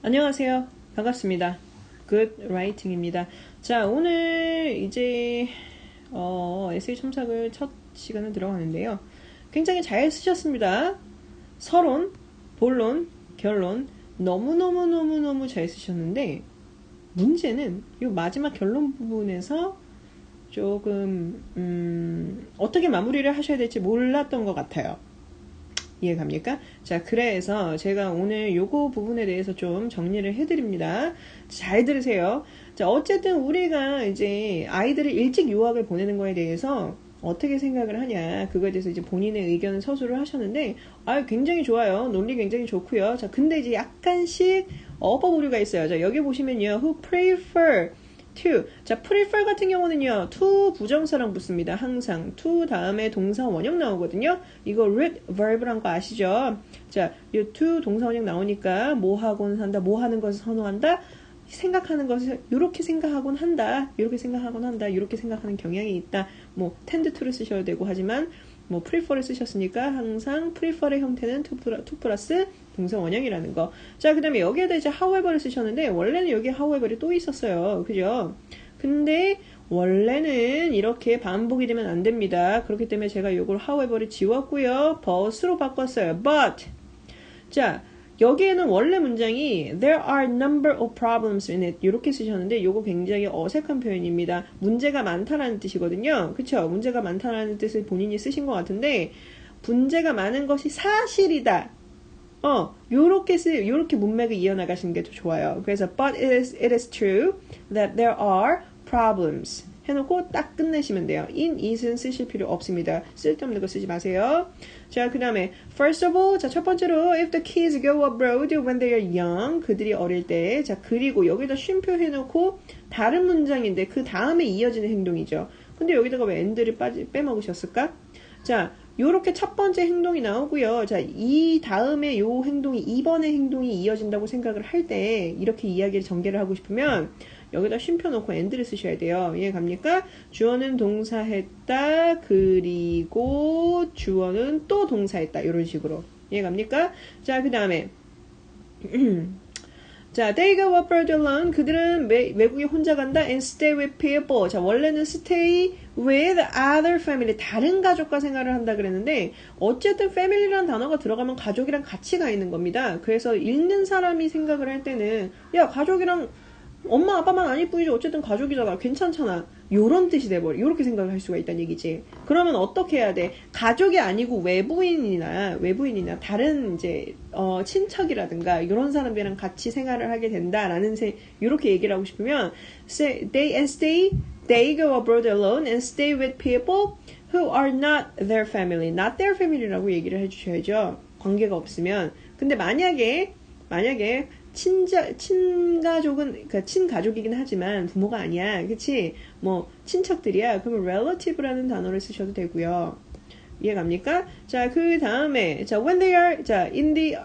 안녕하세요. 반갑습니다. Good Writing입니다. 자, 오늘 이제 에세이 첨삭을 첫 시간을 들어가는데요. 굉장히 잘 쓰셨습니다. 서론, 본론, 결론 너무너무너무너무 잘 쓰셨는데 문제는 이 마지막 결론 부분에서 조금 어떻게 마무리를 하셔야 될지 몰랐던 것 같아요. 이해갑니까? 자, 그래서 제가 오늘 요거 부분에 대해서 좀 정리를 해드립니다. 잘 들으세요. 자, 어쨌든 우리가 이제 아이들을 일찍 유학을 보내는 거에 대해서 어떻게 생각을 하냐, 그거에 대해서 이제 본인의 의견을 서술을 하셨는데, 굉장히 좋아요. 논리 굉장히 좋고요. 자, 근데 이제 약간씩 어법오류가 있어요. 자, 여기 보시면요. Who prefer to. 자, prefer 같은 경우는요, to 부정사랑 붙습니다. 항상. to 다음에 동사 원형 나오거든요. 이거 read verb란 거 아시죠? 자, 이 to 동사 원형 나오니까 뭐 하곤 한다, 뭐 하는 것을 선호한다, 생각하는 것을 이렇게 생각하곤 한다, 이렇게 생각하곤 한다, 이렇게 생각하는 경향이 있다. 뭐 tend to를 쓰셔도 되고 하지만 뭐 prefer를 쓰셨으니까 항상 prefer의 형태는 to 플러스 동사 원형이라는 거. 자, 그 다음에 여기에다 이제 however를 쓰셨는데 원래는 여기 however이 또 있었어요. 그죠? 근데 원래는 이렇게 반복이 되면 안 됩니다. 그렇기 때문에 제가 이걸 however를 지웠고요. but으로 바꿨어요. but. 자, 여기에는 원래 문장이 there are number of problems in it 이렇게 쓰셨는데 이거 굉장히 어색한 표현입니다. 문제가 많다라는 뜻이거든요. 그쵸? 문제가 많다라는 뜻을 본인이 쓰신 것 같은데 문제가 많은 것이 사실이다. 요렇게 문맥을 이어나가시는 게 더 좋아요. 그래서 but it is true that there are problems 해놓고 딱 끝내시면 돼요. in, it은 쓰실 필요 없습니다. 쓸데없는 거 쓰지 마세요. 자, 그 다음에 first of all, 자, 첫 번째로 if the kids go abroad when they are young, 그들이 어릴 때. 자, 그리고 여기다 쉼표 해놓고 다른 문장인데 그 다음에 이어지는 행동이죠. 근데 여기다가 왜 and를 빼먹으셨을까? 자, 요렇게 첫 번째 행동이 나오고요. 자, 이 다음에 요 행동이, 이번의 행동이 이어진다고 생각을 할 때 이렇게 이야기를 전개를 하고 싶으면 여기다 쉼표 놓고 and를 쓰셔야 돼요. 이해 갑니까? 주어는 동사했다. 그리고 주어는 또 동사했다. 이런 식으로. 이해 갑니까? 자, 그 다음에 자, they go abroad alone. 그들은 외국에 혼자 간다. and stay with people. 자, 원래는 stay with other family. 다른 가족과 생활을 한다 그랬는데 어쨌든 family라는 단어가 들어가면 가족이랑 같이 가 있는 겁니다. 그래서 읽는 사람이 생각을 할 때는 야, 가족이랑 엄마 아빠만 아닐 뿐이지 어쨌든 가족이잖아, 괜찮잖아, 요런 뜻이 돼버려. 요렇게 생각을 할 수가 있다는 얘기지. 그러면 어떻게 해야 돼? 가족이 아니고 외부인이나 다른 이제 친척이라든가 이런 사람들이랑 같이 생활을 하게 된다라는 요렇게 얘기를 하고 싶으면 they go abroad alone and stay with people who are not their family. not their family라고 얘기를 해주셔야죠. 관계가 없으면. 근데 만약에 친가족은, 그러니까 친가족이긴 하지만 부모가 아니야. 그치? 뭐, 친척들이야. 그러면 relative라는 단어를 쓰셔도 되고요. 이해 갑니까? 자, 그 다음에, 자, when they are, 자, in the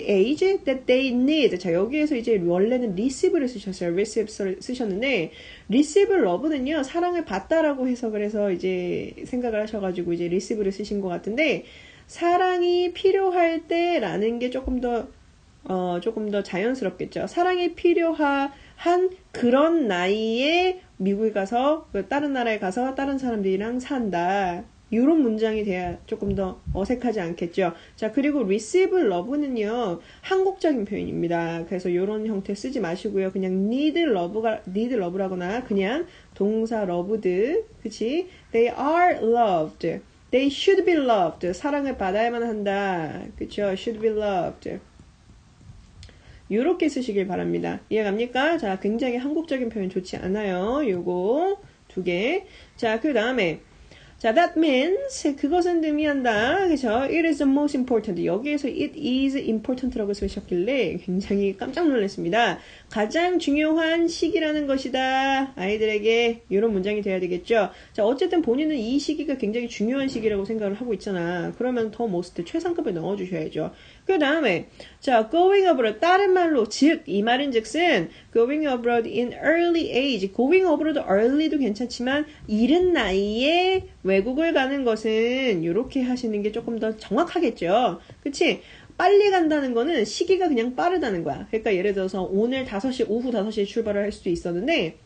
age that they need. 자, 여기에서 이제 원래는 receive를 쓰셨어요. receive 쓰셨는데, receive love는요, 사랑을 받다라고 해석을 해서 이제 생각을 하셔가지고 이제 receive를 쓰신 것 같은데, 사랑이 필요할 때라는 게 조금 더 자연스럽겠죠. 사랑이 필요한 그런 나이에 미국에 가서, 다른 나라에 가서 다른 사람들이랑 산다. 이런 문장이 돼야 조금 더 어색하지 않겠죠. 자, 그리고 receive love는요, 한국적인 표현입니다. 그래서 이런 형태 쓰지 마시고요. 그냥 need love라거나 그냥 동사 loved, 그치? They are loved. They should be loved. 사랑을 받아야만 한다. 그쵸? Should be loved. 요렇게 쓰시길 바랍니다. 이해갑니까? 자, 굉장히 한국적인 표현 좋지 않아요. 요거 두 개. 자, 그 다음에 자, that means 그것은 의미한다. 그죠? It is the most important. 여기에서 it is important라고 쓰셨길래 굉장히 깜짝 놀랐습니다. 가장 중요한 시기라는 것이다. 아이들에게 이런 문장이 돼야 되겠죠. 자, 어쨌든 본인은 이 시기가 굉장히 중요한 시기라고 생각을 하고 있잖아. 그러면 더 most 최상급에 넣어주셔야죠. 그 다음에 자, going abroad 다른 말로 즉 이 말인즉슨 going abroad in early age. going abroad early도 괜찮지만 이른 나이에 외국을 가는 것은 이렇게 하시는 게 조금 더 정확하겠죠. 그치? 빨리 간다는 거는 시기가 그냥 빠르다는 거야. 그러니까 예를 들어서 오늘 5시, 오후 5시에 출발을 할 수도 있었는데,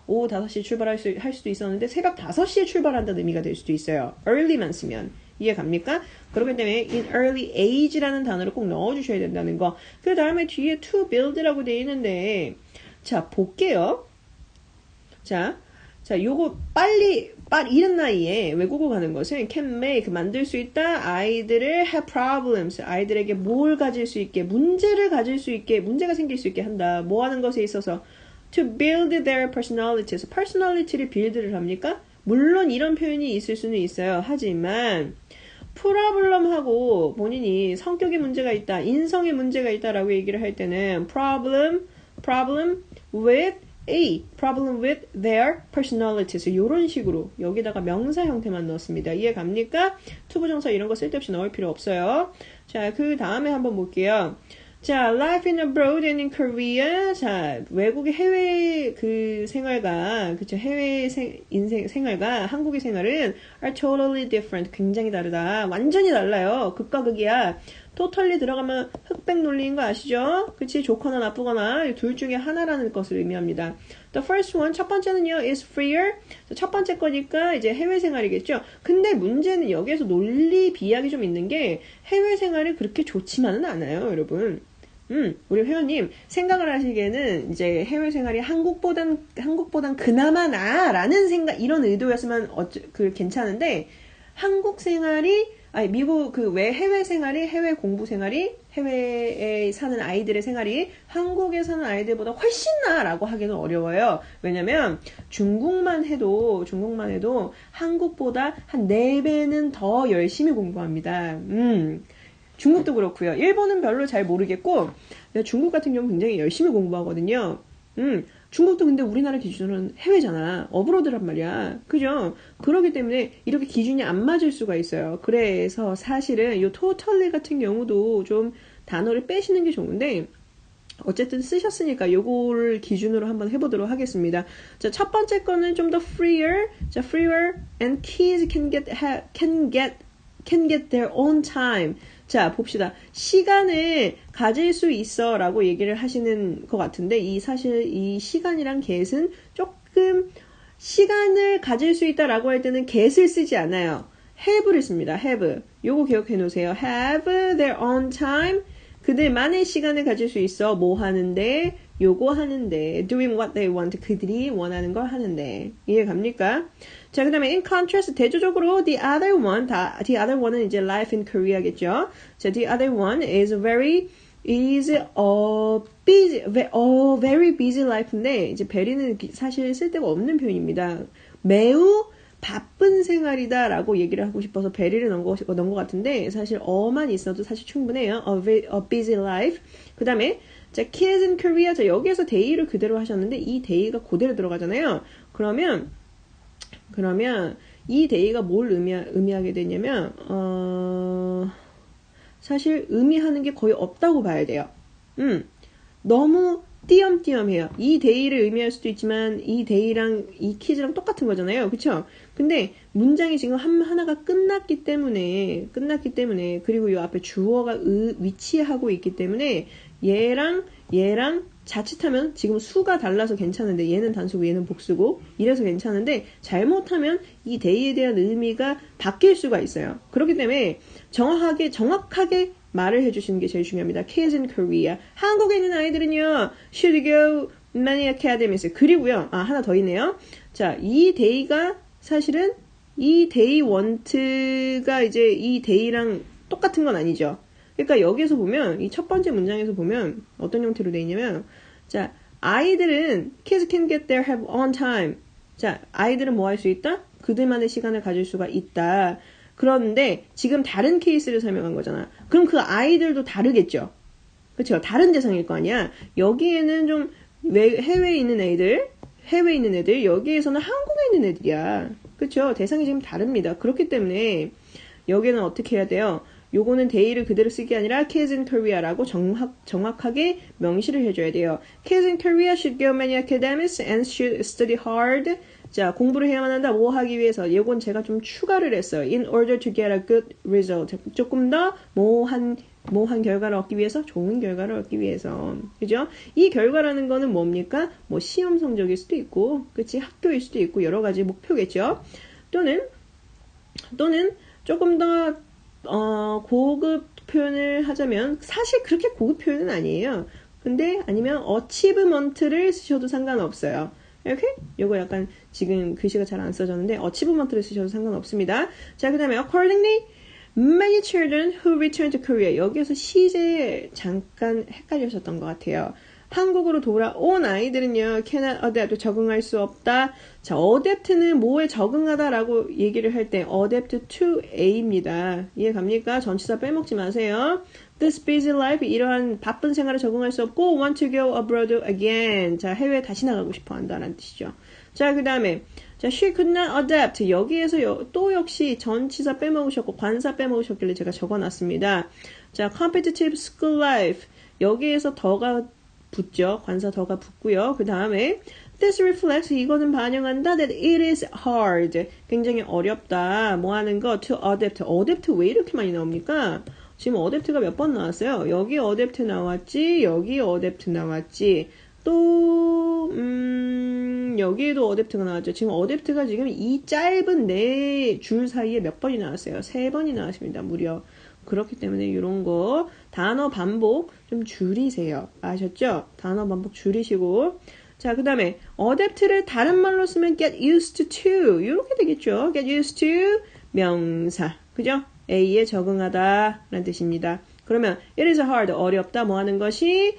오후 5시에 출발할 수도 있었는데, 새벽 5시에 출발한다는 의미가 될 수도 있어요. early만 쓰면. 이해 갑니까? 그렇기 때문에 in early age라는 단어를 꼭 넣어주셔야 된다는 거. 그 다음에 뒤에 to build라고 되어 있는데, 자, 볼게요. 자, 요거 이른 나이에 외국어 가는 것은 can make, 만들 수 있다. 아이들을 have problems, 아이들에게 뭘 가질 수 있게, 문제를 가질 수 있게, 문제가 생길 수 있게 한다. 뭐 하는 것에 있어서 to build their personalities, personality를 build를 합니까? 물론 이런 표현이 있을 수는 있어요. 하지만 problem하고 본인이 성격에 문제가 있다, 인성에 문제가 있다라고 얘기를 할 때는 problem with their personalities, 이런 식으로 여기다가 명사 형태만 넣었습니다. 이해 갑니까? 투부정사 이런 거 쓸데없이 넣을 필요 없어요. 자, 그 다음에 한번 볼게요. 자, life in abroad and in Korea. 자, 외국의 해외 그 생활과, 그쵸, 해외 생활과 한국의 생활은 are totally different. 굉장히 다르다. 완전히 달라요. 극과 극이야. totally 들어가면 흑백 논리인 거 아시죠? 그치? 좋거나 나쁘거나 둘 중에 하나라는 것을 의미합니다. The first one, 첫 번째는요, is freer. 첫 번째 거니까 이제 해외 생활이겠죠? 근데 문제는 여기에서 논리 비약이 좀 있는 게 해외 생활이 그렇게 좋지만은 않아요, 여러분. 우리 회원님 생각을 하시기에는 이제 해외 생활이 한국보단 그나마 나라는 생각, 이런 의도였으면 괜찮은데 한국 생활이 미국 해외 생활이, 해외 공부 생활이, 해외에 사는 아이들의 생활이 한국에 사는 아이들보다 훨씬 나라고 하기는 어려워요. 왜냐면 중국만 해도 한국보다 한 4배는 더 열심히 공부합니다. 중국도 그렇고요. 일본은 별로 잘 모르겠고, 중국 같은 경우 굉장히 열심히 공부하거든요. 중국도 근데 우리나라 기준으로는 해외잖아. 어브로드란 말이야. 그죠? 그렇기 때문에 이렇게 기준이 안 맞을 수가 있어요. 그래서 사실은 요 totally 같은 경우도 좀 단어를 빼시는 게 좋은데, 어쨌든 쓰셨으니까 요거를 기준으로 한번 해보도록 하겠습니다. 자, 첫 번째 거는 좀 더 freer. 자, freer and kids can get their own time. 자, 봅시다. 시간을 가질 수 있어 라고 얘기를 하시는 것 같은데, 사실 이 시간이랑 get은 조금 시간을 가질 수 있다 라고 할 때는 get을 쓰지 않아요. have를 씁니다. have. 요거 기억해 놓으세요. have their own time. 그들만의 시간을 가질 수 있어. 뭐 하는데? 요거 하는데. doing what they want. 그들이 원하는 걸 하는데. 이해 갑니까? 자, 그 다음에 in contrast, 대조적으로 the other one은 이제 life in Korea겠죠. 자, the other one is very busy life인데, 이제 very는 사실 쓸데가 없는 표현입니다. 매우 바쁜 생활이다 라고 얘기를 하고 싶어서 very를 넣은 것 같은데, 사실 어만 있어도 사실 충분해요. a busy life. 그 다음에 자, kids in Korea. 자, 여기에서 day를 그대로 하셨는데 이 day가 그대로 들어가잖아요. 그러면 이 day가 뭘 의미하게 되냐면 사실 의미하는 게 거의 없다고 봐야 돼요. 너무 띄엄띄엄해요. 이 day를 의미할 수도 있지만 이 day랑 이 kids랑 똑같은 거잖아요. 그쵸? 근데 문장이 지금 하나가 끝났기 때문에 그리고 이 앞에 주어가 위치하고 있기 때문에 얘랑 자칫하면 지금 수가 달라서 괜찮은데 얘는 단수고 얘는 복수고 이래서 괜찮은데 잘못하면 이 day에 대한 의미가 바뀔 수가 있어요. 그렇기 때문에 정확하게 말을 해주시는 게 제일 중요합니다. Kids in Korea. 한국에 있는 아이들은요, should go many academies. 그리고요, 하나 더 있네요. 자, 이 day가 사실은 이 day want가 이제 이 day랑 똑같은 건 아니죠. 그러니까 여기에서 보면 이 첫 번째 문장에서 보면 어떤 형태로 되어 있냐면, 자, 아이들은 kids can get their help on time. 자, 아이들은 뭐 할 수 있다? 그들만의 시간을 가질 수가 있다. 그런데 지금 다른 케이스를 설명한 거잖아. 그럼 그 아이들도 다르겠죠. 그렇죠? 다른 대상일 거 아니야. 여기에는 좀 해외에 있는 애들, 여기에서는 한국에 있는 애들이야. 그렇죠? 대상이 지금 다릅니다. 그렇기 때문에 여기는 어떻게 해야 돼요? 요거는 day를 그대로 쓰기 아니라 kids in Korea라고 정확하게 명시를 해줘야 돼요. Kids in Korea should go many academics and should study hard. 자, 공부를 해야만 한다. 뭐 하기 위해서? 이건 제가 좀 추가를 했어요. In order to get a good result. 조금 더 모호한 뭐한 결과를 얻기 위해서? 좋은 결과를 얻기 위해서. 그죠? 이 결과라는 거는 뭡니까? 뭐 시험 성적일 수도 있고, 그치? 학교일 수도 있고, 여러 가지 목표겠죠? 또는 조금 더, 고급 표현을 하자면, 사실 그렇게 고급 표현은 아니에요. 근데 아니면 achievement를 쓰셔도 상관없어요. 이렇게? 요거 약간 지금 글씨가 잘 안 써졌는데 achievement를 쓰셔도 상관없습니다. 자, 그 다음에 accordingly many children who returned to Korea. 여기에서 시제 잠깐 헷갈리셨던 것 같아요. 한국으로 돌아온 아이들은요, cannot adapt, 적응할 수 없다. 자, adapt는 뭐에 적응하다라고 얘기를 할 때 adapt to A입니다. 이해 갑니까? 전치사 빼먹지 마세요. This busy life, 이러한 바쁜 생활에 적응할 수 없고 want to go abroad again. 자, 해외에 다시 나가고 싶어 한다는 뜻이죠. 자, 그 다음에 자, she could not adapt. 여기에서 또 역시 전치사 빼먹으셨고 관사 빼먹으셨길래 제가 적어놨습니다. 자, competitive school life. 여기에서 더가 붙죠. 관사 더가 붙고요. 그 다음에 this reflects, 이거는 반영한다 that it is hard. 굉장히 어렵다. 뭐 하는 거? to adapt. adapt 왜 이렇게 많이 나옵니까? 지금 adapt가 몇 번 나왔어요? 여기 adapt 나왔지, 여기 adapt 나왔지, 또 여기에도 adapt가 나왔죠. 지금 adapt가 지금 이 짧은 네 줄 사이에 몇 번이 나왔어요? 3번이 나왔습니다. 무려. 그렇기 때문에 이런 거 단어 반복 좀 줄이세요. 아셨죠? 단어 반복 줄이시고. 자, 그 다음에 adapt를 다른 말로 쓰면 get used to 이렇게 되겠죠. get used to 명사. 그죠? A에 적응하다 라는 뜻입니다. 그러면 it is hard, 어렵다, 뭐 하는 것이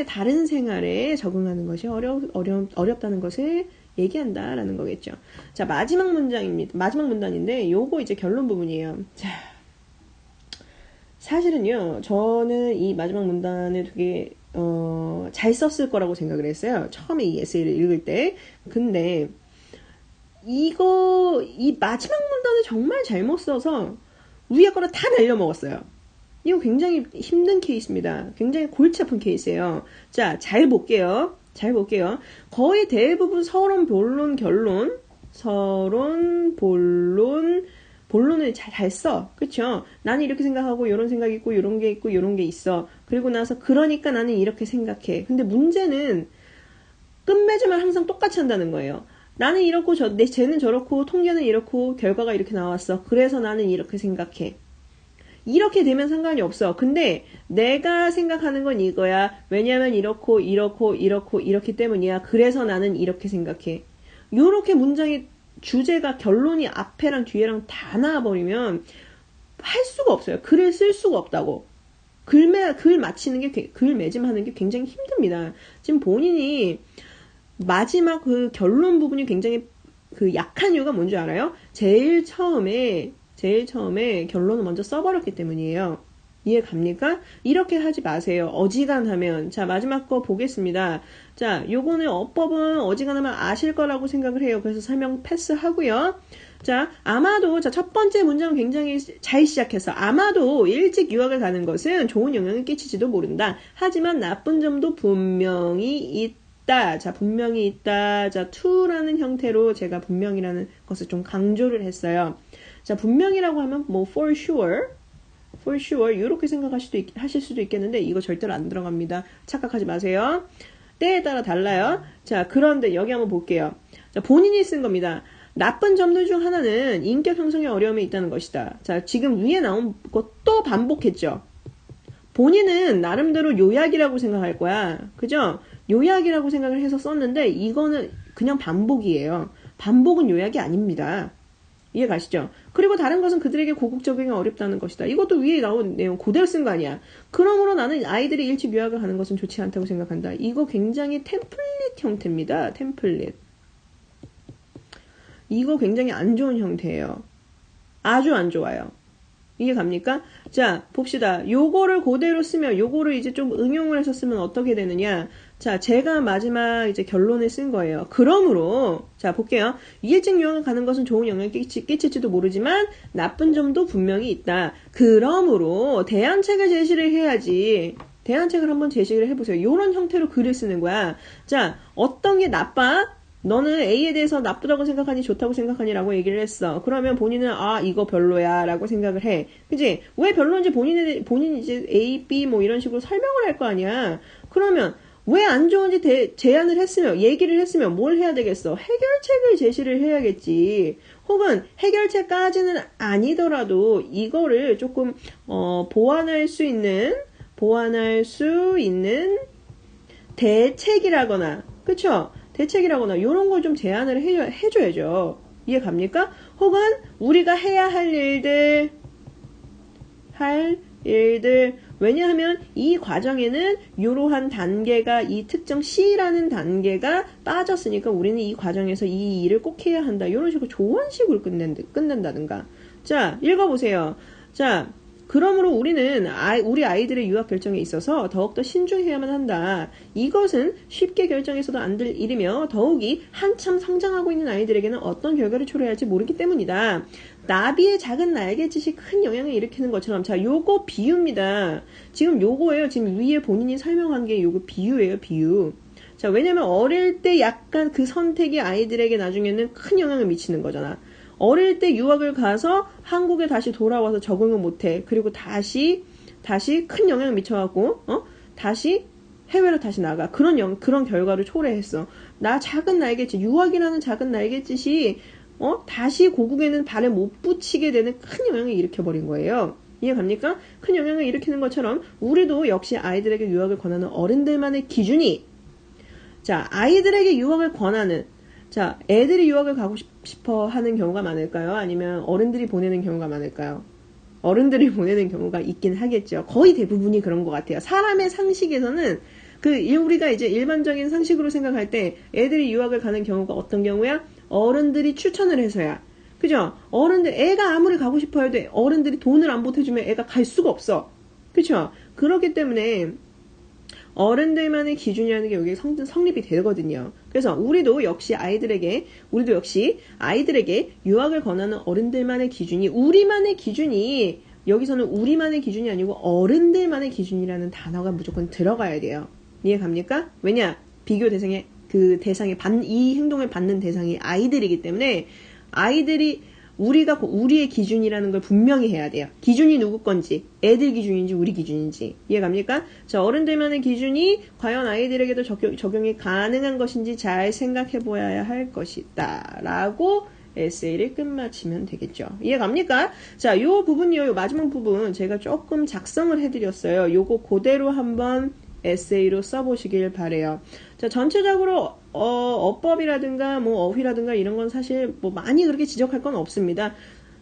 다른 생활에 적응하는 것이 어렵다는 것을 얘기한다 라는 거겠죠. 자, 마지막 문장입니다. 마지막 문단인데 요거 이제 결론 부분이에요. 자, 사실은요, 저는 이 마지막 문단을 되게 잘 썼을 거라고 생각을 했어요. 처음에 이 에세이를 읽을 때. 근데 이 마지막 문단을 정말 잘못 써서 위에 거를 다 날려먹었어요. 이거 굉장히 힘든 케이스입니다. 굉장히 골치 아픈 케이스예요. 자, 잘 볼게요. 거의 대부분 서론, 본론, 결론, 본론을 잘 써. 그쵸? 나는 이렇게 생각하고, 이런 생각이 있고, 이런 게 있고, 이런 게 있어. 그리고 나서, 그러니까 나는 이렇게 생각해. 근데 문제는, 끝맺음을 항상 똑같이 한다는 거예요. 나는 이렇고, 쟤는 저렇고, 통계는 이렇고, 결과가 이렇게 나왔어. 그래서 나는 이렇게 생각해. 이렇게 되면 상관이 없어. 근데 내가 생각하는 건 이거야. 왜냐면 이렇고 이렇기 때문이야. 그래서 나는 이렇게 생각해. 요렇게 문장의 주제가 결론이 앞에랑 뒤에랑 다 나와버리면 할 수가 없어요. 글을 쓸 수가 없다고. 글 매짐하는 게 굉장히 힘듭니다. 지금 본인이 마지막 그 결론 부분이 굉장히 그 약한 이유가 뭔지 알아요? 제일 처음에 결론을 먼저 써버렸기 때문이에요. 이해 갑니까? 이렇게 하지 마세요. 어지간하면. 자, 마지막 거 보겠습니다. 자, 요거는 어법은 어지간하면 아실 거라고 생각을 해요. 그래서 설명 패스하고요. 자, 아마도, 자, 첫 번째 문장은 굉장히 잘 시작해서 아마도 일찍 유학을 가는 것은 좋은 영향을 끼치지도 모른다. 하지만 나쁜 점도 분명히 있다. 자, 분명히 있다. 자, to라는 형태로 제가 분명이라는 것을 좀 강조를 했어요. 자, 분명이라고 하면 뭐 for sure 이렇게 하실 수도 있겠는데 이거 절대로 안 들어갑니다. 착각하지 마세요. 때에 따라 달라요. 자, 그런데 여기 한번 볼게요. 자, 본인이 쓴 겁니다. 나쁜 점들 중 하나는 인격 형성에 어려움이 있다는 것이다. 자, 지금 위에 나온 것도 반복했죠. 본인은 나름대로 요약이라고 생각할 거야. 그죠? 요약이라고 생각을 해서 썼는데 이거는 그냥 반복이에요. 반복은 요약이 아닙니다. 이해 가시죠? 그리고 다른 것은 그들에게 고국 적용이 어렵다는 것이다. 이것도 위에 나온 내용 그대로 쓴 거 아니야. 그러므로 나는 아이들이 일찍 유학을 하는 것은 좋지 않다고 생각한다. 이거 굉장히 템플릿 형태입니다. 템플릿. 이거 굉장히 안 좋은 형태예요. 아주 안 좋아요. 이해 갑니까? 자, 봅시다. 요거를 그대로 쓰면, 요거를 이제 좀 응용을 해서 쓰면 어떻게 되느냐. 자, 제가 마지막 이제 결론을 쓴 거예요. 그러므로, 자, 볼게요. 일찍 유학을 가는 것은 좋은 영향을 끼칠지도 모르지만, 나쁜 점도 분명히 있다. 그러므로, 대안책을 제시를 해야지. 대안책을 한번 제시를 해보세요. 요런 형태로 글을 쓰는 거야. 자, 어떤 게 나빠? 너는 A에 대해서 나쁘다고 생각하니 좋다고 생각하니 라고 얘기를 했어. 그러면 본인은 아 이거 별로야 라고 생각을 해. 그치? 왜 별로인지 본인이 이제 A, B 뭐 이런 식으로 설명을 할 거 아니야. 그러면 왜 안 좋은지 제안을 했으면 얘기를 했으면 뭘 해야 되겠어? 해결책을 제시를 해야겠지. 혹은 해결책까지는 아니더라도 이거를 조금 보완할 수 있는 대책이라거나 그쵸? 대책이라거나 이런 걸 좀 제안을 해줘야죠. 이해 갑니까? 혹은 우리가 해야 할 일들 왜냐하면 이 과정에는 이러한 단계가 이 특정 C라는 단계가 빠졌으니까 우리는 이 과정에서 이 일을 꼭 해야 한다. 이런 식으로 조언식으로 끝낸다든가. 자, 읽어보세요. 자, 그러므로 우리는 우리 아이들의 유학 결정에 있어서 더욱더 신중해야만 한다. 이것은 쉽게 결정해서도 안 될 일이며 더욱이 한참 성장하고 있는 아이들에게는 어떤 결과를 초래할지 모르기 때문이다. 나비의 작은 날갯짓이 큰 영향을 일으키는 것처럼 자, 요거 비유입니다. 지금 요거예요. 지금 위에 본인이 설명한 게 요거 비유예요. 비유. 자, 왜냐면 어릴 때 약간 그 선택이 아이들에게 나중에는 큰 영향을 미치는 거잖아. 어릴 때 유학을 가서 한국에 다시 돌아와서 적응을 못해. 그리고 다시 큰 영향을 미쳐갖고, 다시 해외로 다시 나가. 그런 결과를 초래했어. 작은 날갯짓, 유학이라는 작은 날갯짓이, 다시 고국에는 발을 못 붙이게 되는 큰 영향을 일으켜버린 거예요. 이해 갑니까? 큰 영향을 일으키는 것처럼, 우리도 역시 아이들에게 유학을 권하는 어른들만의 기준이, 자, 아이들에게 유학을 권하는, 자, 애들이 유학을 가고 싶어 하는 경우가 많을까요? 아니면 어른들이 보내는 경우가 많을까요? 어른들이 보내는 경우가 있긴 하겠죠. 거의 대부분이 그런 것 같아요. 사람의 상식에서는 우리가 이제 일반적인 상식으로 생각할 때 애들이 유학을 가는 경우가 어떤 경우야? 어른들이 추천을 해서야. 그죠? 애가 아무리 가고 싶어 해도 어른들이 돈을 안 보태주면 애가 갈 수가 없어. 그죠? 그렇기 때문에 어른들만의 기준이라는 게 여기 성립이 되거든요. 그래서 우리도 역시 아이들에게 유학을 권하는 어른들만의 기준이 여기서는 우리만의 기준이 아니고 어른들만의 기준이라는 단어가 무조건 들어가야 돼요. 이해 갑니까? 왜냐? 비교 대상의 이 행동을 받는 대상이 아이들이기 때문에 우리의 기준이라는 걸 분명히 해야 돼요. 기준이 누구 건지, 애들 기준인지 우리 기준인지. 이해 갑니까? 자, 어른들만의 기준이 과연 아이들에게도 적용이 가능한 것인지 잘 생각해 보아야 할 것이다. 라고 에세이를 끝마치면 되겠죠. 이해 갑니까? 자, 요 부분이요. 요 마지막 부분 제가 조금 작성을 해드렸어요. 요거 그대로 한번 에세이로 써보시길 바래요. 자, 전체적으로 어법이라든가 뭐 어휘라든가 이런 건 사실 뭐 많이 그렇게 지적할 건 없습니다.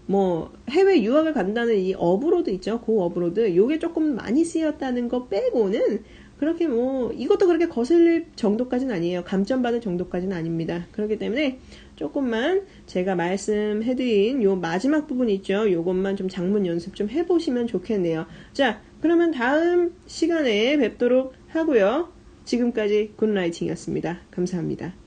뭐 해외 유학을 간다는 이 어브로드 있죠. 고 어브로드 요게 조금 많이 쓰였다는 거 빼고는 그렇게 뭐 이것도 그렇게 거슬릴 정도까지는 아니에요. 감점받을 정도까지는 아닙니다. 그렇기 때문에 조금만 제가 말씀해드린 요 마지막 부분 있죠. 요것만 좀 작문 연습 좀 해보시면 좋겠네요. 자, 그러면 다음 시간에 뵙도록 하고요. 지금까지 굿라이팅이었습니다. 감사합니다.